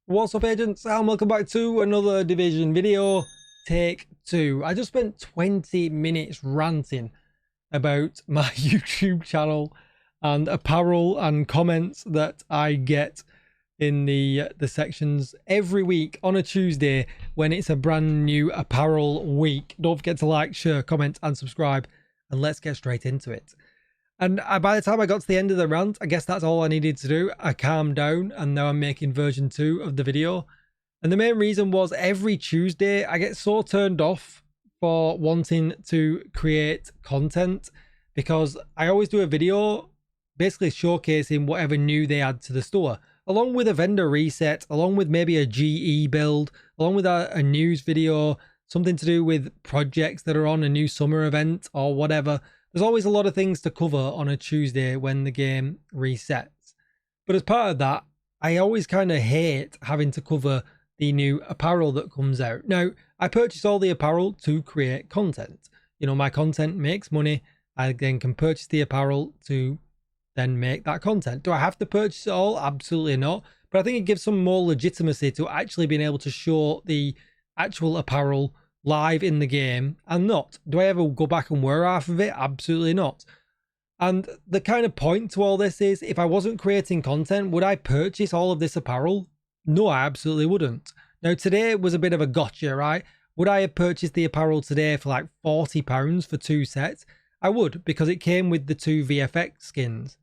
What's up, agents, and welcome back to another Division video. Take 2. I just spent 20 minutes ranting about my YouTube channel and apparel and comments that I get in the sections every week on a Tuesday when it's a brand new apparel week. Don't forget to like, share, comment and subscribe, and let's get straight into it. And by the time I got to the end of the rant, I guess that's all I needed to do. I calmed down and now I'm making version 2 of the video. And the main reason was every Tuesday I get so turned off for wanting to create content because I always do a video basically showcasing whatever new they add to the store, along with a vendor reset, along with maybe a GE build, along with a news video, something to do with projects that are on a new summer event or whatever. There's always a lot of things to cover on a Tuesday when the game resets. But as part of that, I always kind of hate having to cover the new apparel that comes out. Now, I purchase all the apparel to create content. You know, my content makes money. I then can purchase the apparel to then make that content. Do I have to purchase it all? Absolutely not. But I think it gives some more legitimacy to actually being able to show the actual apparel live in the game and not. Do I ever go back and wear half of it? Absolutely not. And the kind of point to all this is, if I wasn't creating content, would I purchase all of this apparel? No, I absolutely wouldn't. Now, today was a bit of a gotcha, right? Would I have purchased the apparel today for like £40 for 2 sets? I would, because it came with the 2 VFX skins.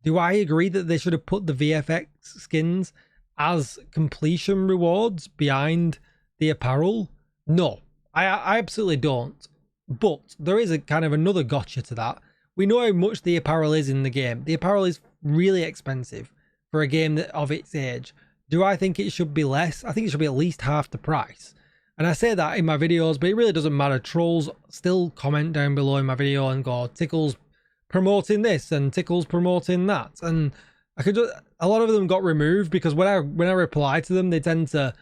Do I agree that they should have put the VFX skins as completion rewards behind the apparel? No. I absolutely don't. But there is a kind of another gotcha to that. We know how much the apparel is in the game. The apparel is really expensive for a game of its age. Do I think it should be less? I think it should be at least half the price. And I say that in my videos, but it really doesn't matter. Trolls still comment down below in my video and go, Tickle's promoting this and Tickle's promoting that. And a lot of them got removed because when I reply to them, they tend to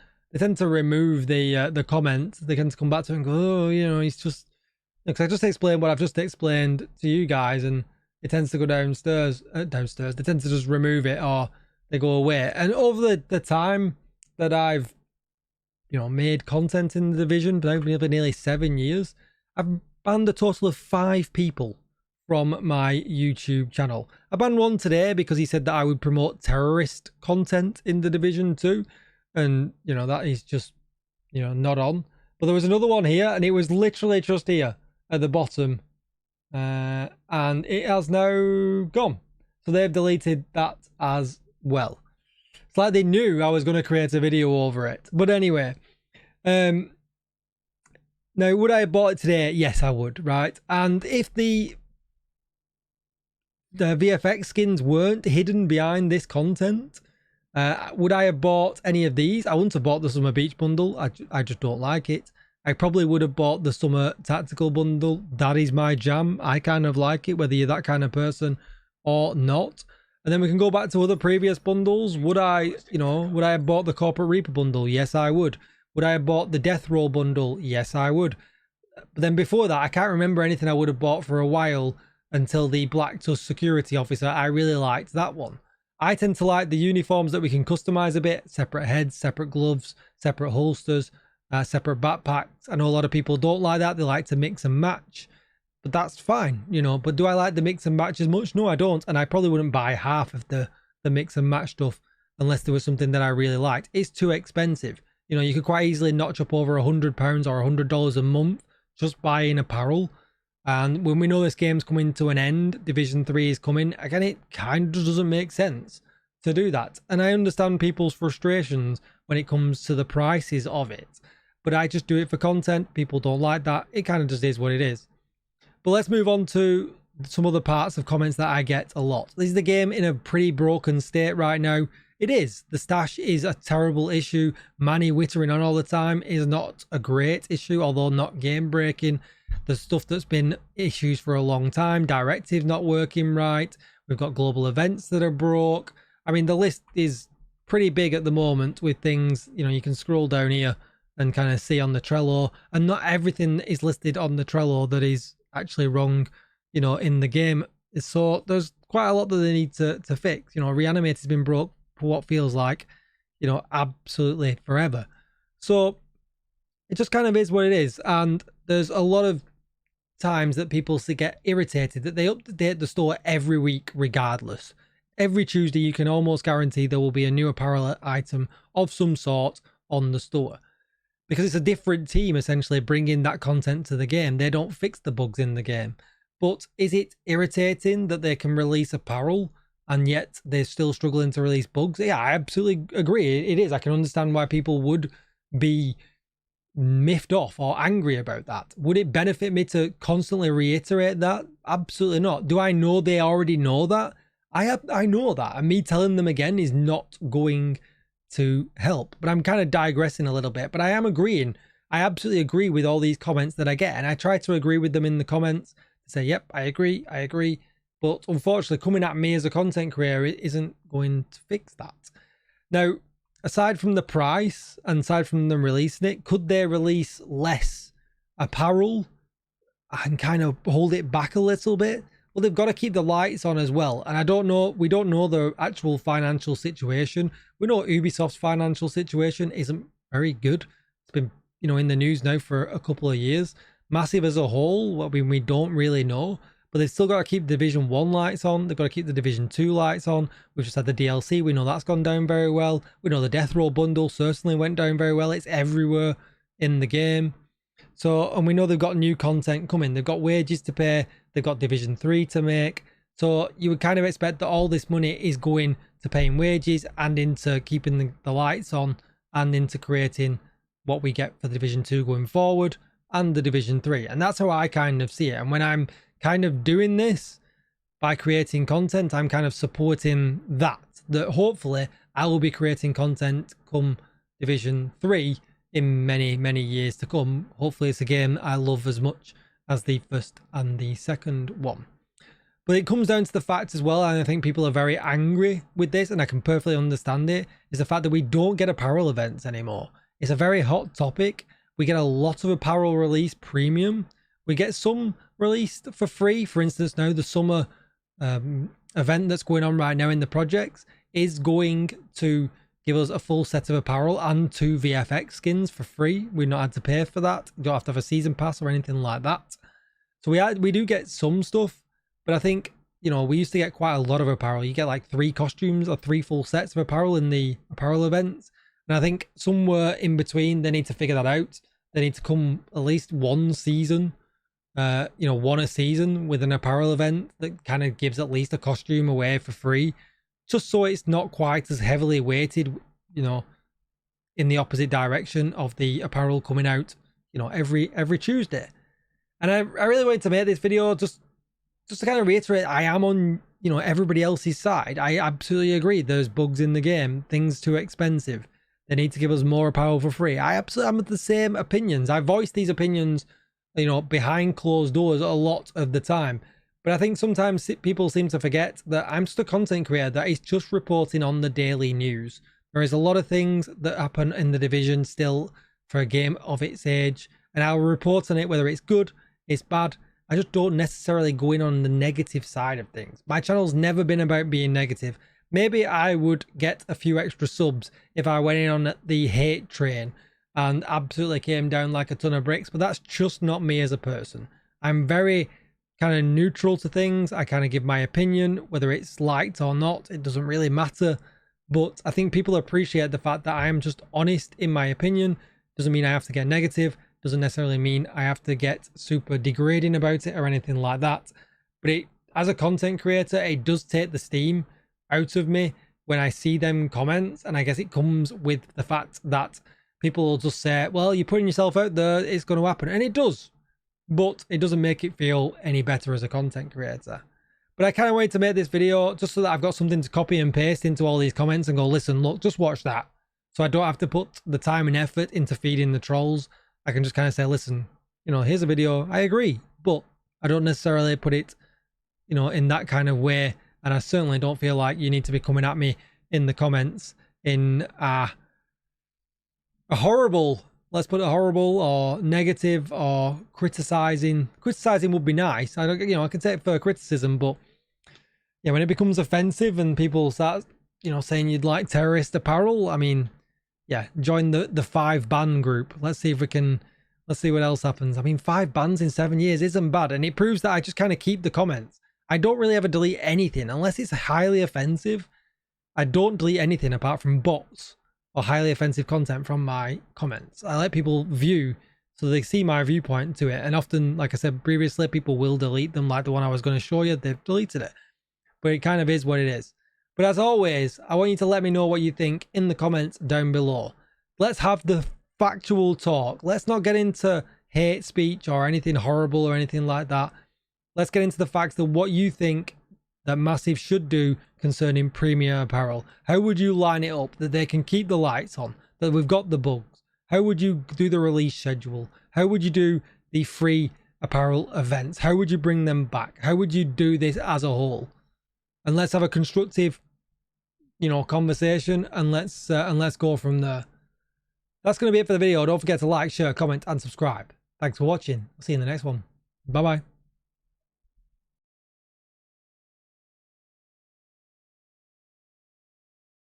remove the comments. They tend to come back to it and go, oh, you know, he's just, because I just explained what I've just explained to you guys, and it tends to go downstairs. They tend to just remove it or they go away. And over the time that I've, you know, made content in the Division, for nearly 7 years, I've banned a total of 5 people from my YouTube channel. I banned one today because he said that I would promote terrorist content in the Division 2. And, you know, that is just, you know, not on. But there was another one here, and it was literally just here at the bottom. And it has now gone. So they've deleted that as well. It's like they knew I was going to create a video over it. But anyway. Now, would I have bought it today? Yes, I would, right? And if the VFX skins weren't hidden behind this content, would I have bought any of these? I wouldn't have bought the Summer Beach bundle. I just don't like it. I probably would have bought the Summer Tactical bundle. That is my jam. I kind of like it, whether you're that kind of person or not. And then we can go back to other previous bundles. Would I have bought the Corporate Reaper bundle? Yes, I would. Would I have bought the Death Roll bundle? Yes, I would. But then before that, I can't remember anything I would have bought for a while until the Black Tusk Security Officer. I really liked that one. I tend to like the uniforms that we can customize a bit. Separate heads, separate gloves, separate holsters, separate backpacks. I know a lot of people don't like that. They like to mix and match. But that's fine, you know. But do I like the mix and match as much? No, I don't. And I probably wouldn't buy half of the mix and match stuff unless there was something that I really liked. It's too expensive. You know, you could quite easily notch up over £100 or $100 a month just buying apparel. And when we know this game's coming to an end, Division 3 is coming, again, it kind of doesn't make sense to do that. And I understand people's frustrations when it comes to the prices of it. But I just do it for content. People don't like that. It kind of just is what it is. But let's move on to some other parts of comments that I get a lot. This is the game in a pretty broken state right now. It is. The stash is a terrible issue. Manny wittering on all the time is not a great issue, although not game breaking. The stuff that's been issues for a long time. Directives not working right. We've got global events that are broke. I mean, the list is pretty big at the moment with things, you know, you can scroll down here and kind of see on the Trello, and not everything is listed on the Trello that is actually wrong, you know, in the game. So there's quite a lot that they need to fix. You know, Reanimated's been broke for what feels like you know, absolutely forever. So it just kind of is what it is. And there's a lot of times that people get irritated that they update the store every week regardless. Every Tuesday you can almost guarantee there will be a new apparel item of some sort on the store, because it's a different team essentially bringing that content to the game. They don't fix the bugs in the game. But is it irritating that they can release apparel and yet they're still struggling to release bugs? Yeah, I absolutely agree. It is. I can understand why people would be miffed off or angry about that. Would it benefit me to constantly reiterate that? Absolutely not. Do I know they already know that? I know that, and me telling them again is not going to help. But I'm kind of digressing a little bit, but I am agreeing. I absolutely agree with all these comments that I get, and I try to agree with them in the comments to say, yep, I agree. But unfortunately, coming at me as a content creator isn't going to fix that. Now, aside from the price and aside from them releasing it, could they release less apparel and kind of hold it back a little bit? Well, they've got to keep the lights on as well. And we don't know the actual financial situation. We know Ubisoft's financial situation isn't very good. It's been, you know, in the news now for a couple of years. Massive as a whole, I mean, we don't really know. But they've still got to keep Division 1 lights on. They've got to keep the Division 2 lights on. We've just had the DLC. We know that's gone down very well. We know the Death Row bundle certainly went down very well. It's everywhere in the game. So, and we know they've got new content coming. They've got wages to pay. They've got Division 3 to make. So you would kind of expect that all this money is going to paying wages and into keeping the lights on and into creating what we get for the Division 2 going forward and the Division 3. And that's how I kind of see it. And when I'm kind of doing this by creating content, I'm kind of supporting that hopefully I will be creating content come Division 3 in many years to come. Hopefully it's a game I love as much as the first and the second one. But it comes down to the fact as well, and I think people are very angry with this, and I can perfectly understand it, is the fact that we don't get apparel events anymore. It's a very hot topic. We get a lot of apparel release premium. We get some released for free. For instance, now the summer event that's going on right now in the projects is going to give us a full set of apparel and 2 VFX skins for free. We've not had to pay for that. You don't have to have a season pass or anything like that. So we do get some stuff, but I think, you know, we used to get quite a lot of apparel. You get like 3 costumes or 3 full sets of apparel in the apparel events. And I think somewhere in between, they need to figure that out. They need to come at least one season, you know, one a season with an apparel event that kind of gives at least a costume away for free, just so it's not quite as heavily weighted, you know, in the opposite direction of the apparel coming out, you know, every Tuesday. And I really wanted to make this video just to kind of reiterate, I am on, you know, everybody else's side. I absolutely agree. There's bugs in the game, things too expensive. They need to give us more apparel for free. I absolutely am of the same opinions. I voice these opinions, you know, behind closed doors a lot of the time. But I think sometimes people seem to forget that I'm just a content creator that is just reporting on the daily news. There is a lot of things that happen in the Division still for a game of its age, and I'll report on it whether it's good, it's bad. I just don't necessarily go in on the negative side of things. My channel's never been about being negative. Maybe I would get a few extra subs if I went in on the hate train and absolutely came down like a ton of bricks, but that's just not me as a person. I'm very kind of neutral to things. I kind of give my opinion, whether it's liked or not, it doesn't really matter. But I think people appreciate the fact that I am just honest in my opinion. Doesn't mean I have to get negative, doesn't necessarily mean I have to get super degrading about it or anything like that. But it, as a content creator, it does take the steam out of me when I see them comments, and I guess it comes with the fact that people will just say, well, you're putting yourself out there, it's going to happen, and it does. But it doesn't make it feel any better as a content creator. But I kind of wanted to make this video just so that I've got something to copy and paste into all these comments and go, listen, look, just watch that. So I don't have to put the time and effort into feeding the trolls. I can just kind of say, listen, you know, here's a video. I agree, but I don't necessarily put it, you know, in that kind of way. And I certainly don't feel like you need to be coming at me in the comments in a horrible, let's put it horrible or negative or criticizing. Criticizing would be nice. I don't, you know, I can take it for criticism, but yeah, when it becomes offensive and people start, you know, saying you'd like terrorist apparel, I mean, yeah, join the 5 ban group. Let's see if we can, let's see what else happens. I mean, 5 bans in 7 years isn't bad, and it proves that I just kind of keep the comments. I don't really ever delete anything unless it's highly offensive. I don't delete anything apart from bots or highly offensive content from my comments. I let people view so they see my viewpoint to it, and often, like I said previously, people will delete them, like the one I was going to show you. They've deleted it, but it kind of is what it is. But as always, I want you to let me know what you think in the comments down below. Let's have the factual talk. Let's not get into hate speech or anything horrible or anything like that. Let's get into the facts of what you think that Massive should do concerning premium apparel. How would you line it up that they can keep the lights on, that we've got the bugs? How would you do the release schedule? How would you do the free apparel events? How would you bring them back? How would you do this as a whole? And let's have a constructive, conversation, and let's go from there. That's going to be it for the video. Don't forget to like, share, comment, and subscribe. Thanks for watching. I'll see you in the next one. Bye bye.